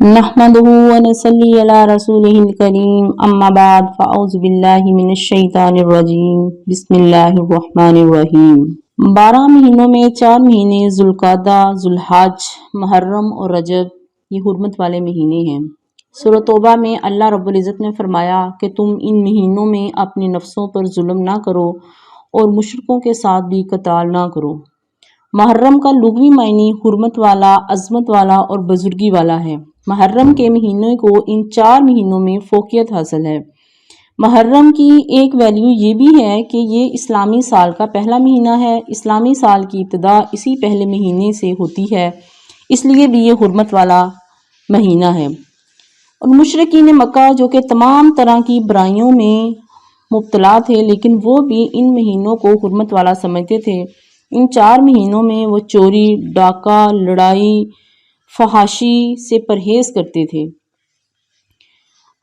नहमदुहु व नसल्ली अला रसूलिहिल करीम अम्मा बाद फ़अऊज़ु बिल्लाहि मिनश शैतानिर रजीम बिस्मिल्लाहिर रहमानिर रहीम। 12 महीनों में 4 महीने ज़ुल्क़ादा, ज़ुल्हज, मुहर्रम और रजब ये हुर्मत वाले महीने हैं। सूरह तौबा में अल्लाह रब्बुल इज़्ज़त ने फरमाया कि तुम इन महीनों में अपनी नफ्सों पर जुल्म ना करो और मुशरिकों के साथ भी कताल ना करो। मुहर्रम का लुग़वी मायने हुर्मत वाला, अज़मत वाला और बुजुर्गी वाला है। मुहर्रम के महीने को इन 4 महीनों में फ़ौक़ियत हासिल है। मुहर्रम की एक वैल्यू ये भी है कि ये इस्लामी साल का पहला महीना है। इस्लामी साल की इब्तिदा इसी पहले महीने से होती है, इसलिए भी ये हुर्मत वाला महीना है। और मुशरिकीन मक्का जो कि तमाम तरह की बुराइयों में मुब्तला थे, लेकिन वो भी इन महीनों को हुर्मत वाला समझते थे। इन 4 महीनों में वो चोरी, डाका, लड़ाई, फहाशी से परहेज़ करते थे।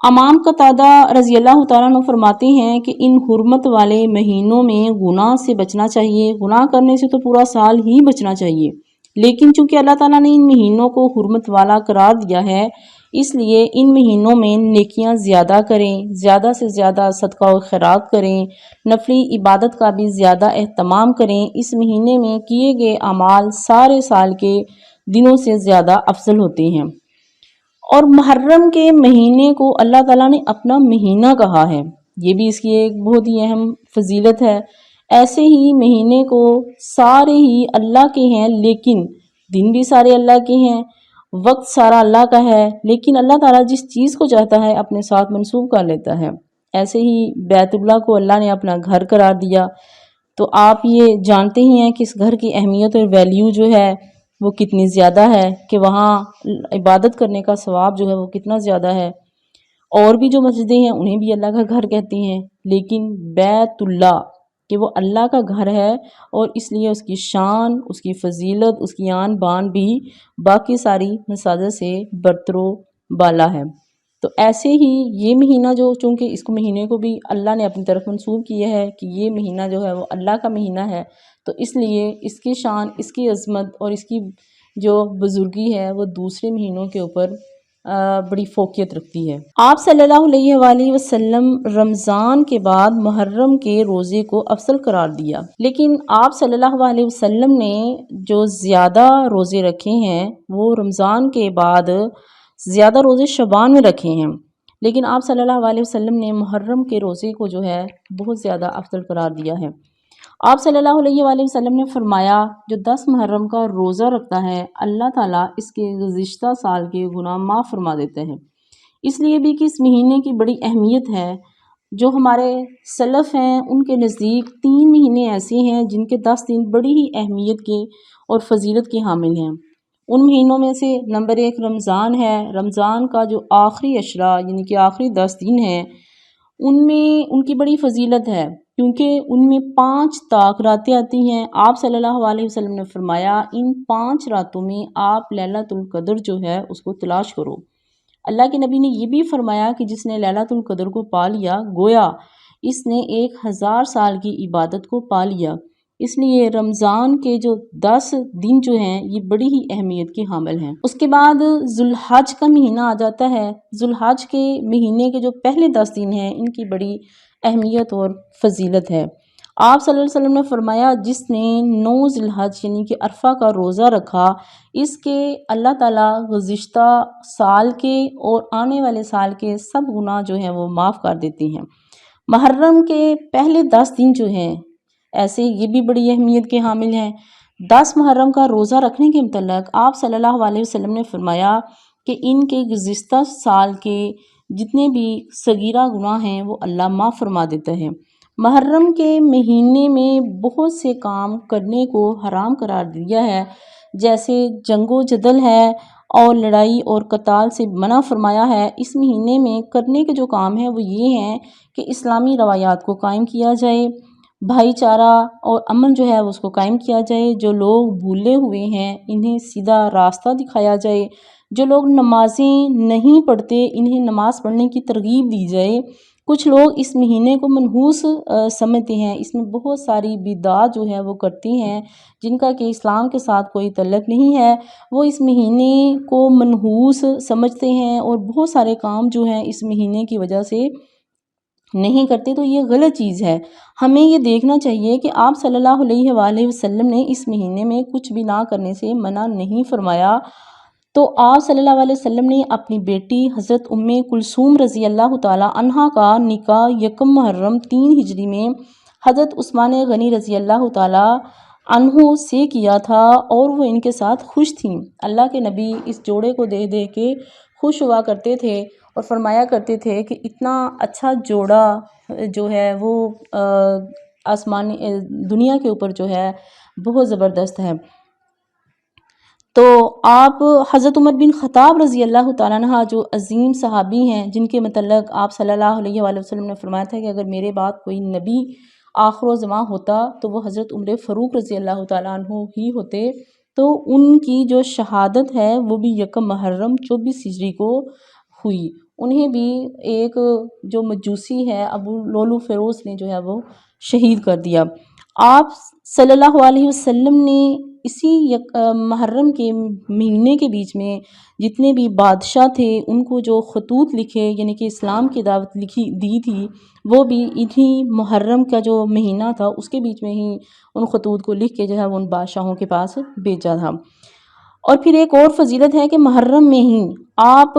इमाम कतादा रज़ियल्लाहु ताला अन्हु फरमाते हैं कि इन हुर्मत वाले महीनों में गुनाह से बचना चाहिए। गुनाह करने से तो पूरा साल ही बचना चाहिए, लेकिन चूँकि अल्लाह ताला ने इन महीनों को हुर्मत वाला करार दिया है, इसलिए इन महीनों में नेकियां ज़्यादा करें, ज़्यादा से ज़्यादा सदका व खैरात करें, नफली इबादत का भी ज़्यादा एहतमाम करें। इस महीने में किए गए अमाल सारे साल के दिनों से ज़्यादा अफजल होते हैं। और मुहर्रम के महीने को अल्लाह ताला ने अपना महीना कहा है, ये भी इसकी एक बहुत ही अहम फजीलत है। ऐसे ही महीने को सारे ही अल्लाह के हैं, लेकिन दिन भी सारे अल्लाह के हैं, वक्त सारा अल्लाह का है, लेकिन अल्लाह ताला जिस चीज़ को चाहता है अपने साथ मंसूब कर लेता है। ऐसे ही बैतुल्लाह को अल्लाह ने अपना घर करार दिया, तो आप ये जानते ही हैं कि इस घर की अहमियत और वैल्यू जो है वो कितनी ज़्यादा है, कि वहाँ इबादत करने का सवाब जो है वो कितना ज़्यादा है। और भी जो मस्जिदें हैं उन्हें भी अल्लाह का घर कहते हैं, लेकिन बैतुल्लाह कि वो अल्लाह का घर है, और इसलिए उसकी शान, उसकी फजीलत, उसकी आन बान भी बाकी सारी मसाजिद से बरतरो बाला है। तो ऐसे ही ये महीना जो, चूँकि इस महीने को भी अल्लाह ने अपनी तरफ मंसूब किया है कि ये महीना जो है वो अल्लाह का महीना है, तो इसलिए इसकी शान, इसकी अज़मत और इसकी जो बुजुर्गी है वो दूसरे महीनों के ऊपर बड़ी फ़ौक़ियत रखती है। आप सल्लल्लाहु अलैहि वसल्लम रमज़ान के बाद मुहर्रम के रोज़े को अफजल करार दिया, लेकिन आप सल्लल्लाहु अलैहि वसल्लम ने जो ज़्यादा रोज़े रखे हैं वो रमज़ान के बाद ज़्यादा रोज़े शबान में रखे हैं, लेकिन आप सल्लल्लाहु अलैहि वसल्लम ने मुहर्रम के रोज़े को जो है बहुत ज़्यादा अफजल करार दिया है। आप सल्लल्लाहु अलैहि वसल्लम ने फरमाया, जो 10 मुहर्रम का रोज़ा रखता है अल्लाह ताला इसके गुज़िश्ता साल के गुनाह माफ़ फरमा देते हैं। इसलिए भी कि इस महीने की बड़ी अहमियत है। जो हमारे सलफ़ हैं उनके नज़दीक 3 महीने ऐसे हैं जिनके 10 दिन बड़ी ही अहमियत के और फजीलत के हामिल हैं। उन महीनों में से नंबर 1 रमज़ान है। रमज़ान का जो आखिरी अशरा यानी कि आखिरी 10 दिन हैं, उनमें उनकी बड़ी फजीलत है, क्योंकि उनमें 5 ताक रातें आती हैं। आप सल्लल्लाहु अलैहि वसल्लम ने फरमाया, इन 5 रातों में आप लैलतुल क़द्र जो है उसको तलाश करो। अल्लाह के नबी ने ये भी फरमाया कि जिसने लैलतुल क़द्र को पा लिया, गोया इसने 1000 साल की इबादत को पा लिया। इसलिए रमज़ान के जो 10 दिन जो हैं ये बड़ी ही अहमियत के हामिल हैं। उसके बाद ज़ुल्हज का महीना आ जाता है। ज़ुल्हज के महीने के जो पहले 10 दिन हैं इनकी बड़ी अहमियत और फजीलत है। आप सल्लल्लाहु अलैहि वसल्लम ने फरमाया, जिसने 9 ज़ुल्हज यानी कि अरफा का रोज़ा रखा, इसके अल्लाह ताला गुज़िश्ता साल के और आने वाले साल के सब गुनाह जो हैं वो माफ़ कर देते हैं। मुहर्रम के पहले 10 दिन जो हैं ऐसे ये भी बड़ी अहमियत के हामिल हैं। 10 मुहर्रम का रोज़ा रखने के मुतल्लिक़ आप सल्लल्लाहु अलैहि वसल्लम ने फरमाया कि इनके गुज़िश्ता साल के जितने भी सगीरा गुनाह हैं वो अल्लाह माफ़ फरमा देता है। मुहर्रम के महीने में बहुत से काम करने को हराम करार दिया है, जैसे जंगो जदल है और लड़ाई और कताल से मना फरमाया है। इस महीने में करने के जो काम हैं वो ये हैं कि इस्लामी रवायात को कायम किया जाए, भाईचारा और अमन जो है उसको कायम किया जाए, जो लोग भूले हुए हैं इन्हें सीधा रास्ता दिखाया जाए, جو لوگ نمازیں نہیں پڑھتے انہیں نماز پڑھنے کی ترغیب دی جائے۔ کچھ لوگ اس مہینے کو منحوس سمجھتے ہیں، اس میں بہت ساری بدعات جو ہے وہ کرتی ہیں جن کا کہ اسلام کے ساتھ کوئی تعلق نہیں ہے، وہ اس مہینے کو منحوس سمجھتے ہیں اور بہت سارے کام جو ہیں اس مہینے کی وجہ سے نہیں کرتے، تو یہ غلط چیز ہے۔ ہمیں یہ دیکھنا چاہیے کہ آپ صلی اللہ علیہ وآلہ وسلم نے اس مہینے میں کچھ بھی نہ کرنے سے منع نہیں فرمایا۔ تو آپ صلی اللہ علیہ وسلم نے اپنی بیٹی حضرت ام کلثوم رضی اللہ تعالیٰ عنہا کا نکاح 1 محرم 3 ہجری میں حضرت عثمان غنی رضی اللہ تعالیٰ عنہ سے کیا تھا، اور وہ ان کے ساتھ خوش تھیں۔ اللہ کے نبی اس جوڑے کو دیکھ دیکھ کے خوش ہوا کرتے تھے اور فرمایا کرتے تھے کہ اتنا اچھا جوڑا جو ہے وہ آسمانی دنیا کے اوپر جو ہے بہت زبردست ہے۔ تو آپ حضرت عمر بن خطاب رضی اللہ تعالیٰ عنہ جو عظیم صحابی ہیں، جن کے متعلق آپ صلی اللہ علیہ وآلہ وسلم نے فرمایا تھا کہ اگر میرے بعد کوئی نبی آخر زمان ہوتا تو وہ حضرت عمر فاروق رضی اللہ تعالیٰ عنہ ہی ہوتے، تو ان کی جو شہادت ہے وہ بھی 1 محرم 24 ہجری کو ہوئی۔ انہیں بھی ایک جو مجوسی ہے ابو لولو فیروز نے جو ہے وہ شہید کر دیا۔ آپ صلی اللہ علیہ وسلم نے اسی محرم کے مہینے کے بیچ میں جتنے بھی بادشاہ تھے ان کو جو خطوط لکھے، یعنی کہ اسلام کی دعوت دی تھی، وہ بھی انہی محرم کا جو مہینہ تھا اس کے بیچ میں ہی ان خطوط کو لکھ کے جو ہے وہ ان بادشاہوں کے پاس بھیجا تھا۔ اور پھر ایک اور فضیلت ہے کہ محرم میں ہی آپ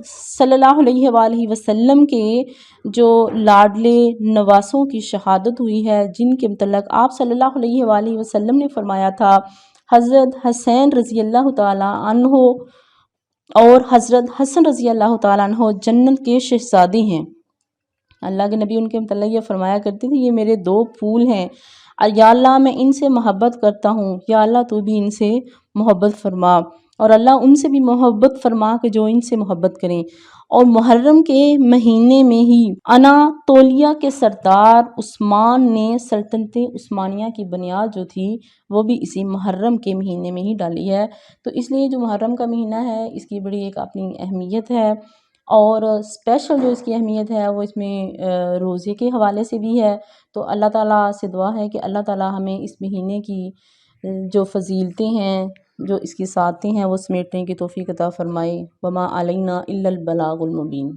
صلی اللہ علیہ وآلہ وسلم کے جو لاڈلے نواسوں کی شہادت ہوئی ہے، جن کے متعلق آپ صلی اللہ علیہ وآلہ وسلم نے فرمایا تھا حضرت حسین رضی اللہ تعالیٰ عنہ اور حضرت حسن رضی اللہ تعالیٰ عنہ جنت کے شہزادے ہیں۔ اللہ کے نبی ان کے متعلق یہ فرمایا کرتے تھے، یہ میرے 2 پھول ہیں، یا اللہ میں ان سے محبت کرتا ہوں، یا اللہ تو بھی ان سے محبت فرما، اور اللہ ان سے بھی محبت فرما کہ جو ان سے محبت کریں۔ اور محرم کے مہینے میں ہی اناطولیہ کے سردار عثمان نے سلطنت عثمانیہ کی بنیاد جو تھی وہ بھی اسی محرم کے مہینے میں ہی ڈالی ہے۔ تو اس لیے جو محرم کا مہینہ ہے اس کی بڑی ایک اپنی اہمیت ہے، اور اسپیشل جو اس کی اہمیت ہے وہ اس میں روزے کے حوالے سے بھی ہے۔ تو اللہ تعالیٰ سے دعا ہے کہ اللہ تعالیٰ ہمیں اس مہینے کی جو فضیلتیں ہیں، جو اس کی ساعتیں ہیں، وہ سمیٹنے کی توفیق عطا فرمائے۔ وما علینا الا البلاغ المبین۔